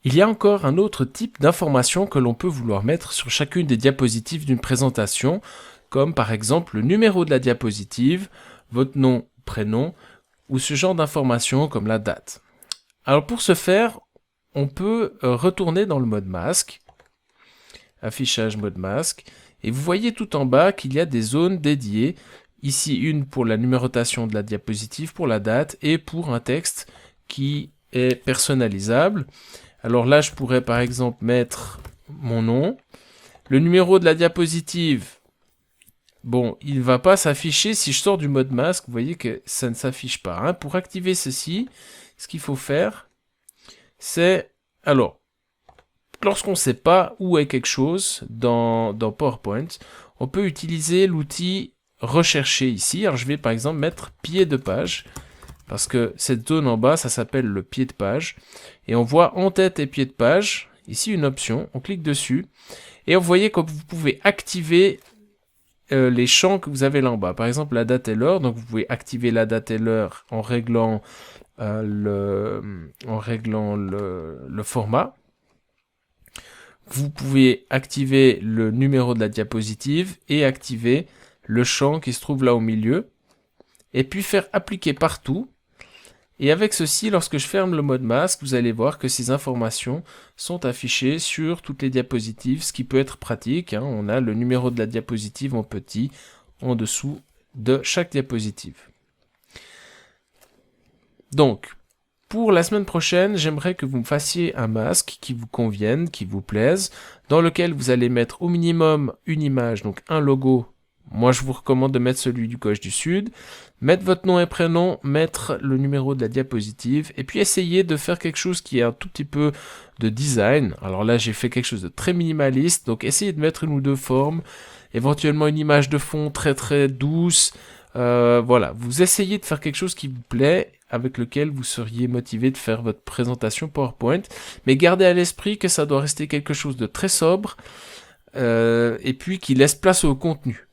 Il y a encore un autre type d'information que l'on peut vouloir mettre sur chacune des diapositives d'une présentation, comme par exemple le numéro de la diapositive, votre nom, prénom, ou ce genre d'informations comme la date. Alors pour ce faire, on peut retourner dans le mode masque, affichage mode masque, et vous voyez tout en bas qu'il y a des zones dédiées, ici une pour la numérotation de la diapositive, pour la date, et pour un texte qui est personnalisable. Alors là, je pourrais par exemple mettre mon nom, le numéro de la diapositive. Bon, il ne va pas s'afficher si je sors du mode masque. Vous voyez que ça ne s'affiche pas. Hein. Pour activer ceci, ce qu'il faut faire, c'est... Alors, lorsqu'on ne sait pas où est quelque chose dans PowerPoint, on peut utiliser l'outil rechercher ici. Alors, je vais par exemple mettre pied de page, parce que cette zone en bas, ça s'appelle le pied de page. Et on voit en tête et pied de page, ici une option, on clique dessus, et vous voyez que vous pouvez activer les champs que vous avez là en bas. Par exemple, la date et l'heure. Donc, vous pouvez activer la date et l'heure en réglant le format. Vous pouvez activer le numéro de la diapositive et activer le champ qui se trouve là au milieu. Et puis faire appliquer partout. Et avec ceci, lorsque je ferme le mode masque, vous allez voir que ces informations sont affichées sur toutes les diapositives, ce qui peut être pratique. Hein. On a le numéro de la diapositive en petit en dessous de chaque diapositive. Donc, pour la semaine prochaine, j'aimerais que vous me fassiez un masque qui vous convienne, qui vous plaise, dans lequel vous allez mettre au minimum une image, donc un logo. Moi, je vous recommande de mettre celui du Coche du Sud, mettre votre nom et prénom, mettre le numéro de la diapositive, et puis essayer de faire quelque chose qui est un tout petit peu de design. Alors là, j'ai fait quelque chose de très minimaliste, donc essayez de mettre une ou deux formes, éventuellement une image de fond très très douce. Voilà, vous essayez de faire quelque chose qui vous plaît, avec lequel vous seriez motivé de faire votre présentation PowerPoint, mais gardez à l'esprit que ça doit rester quelque chose de très sobre, et puis qui laisse place au contenu.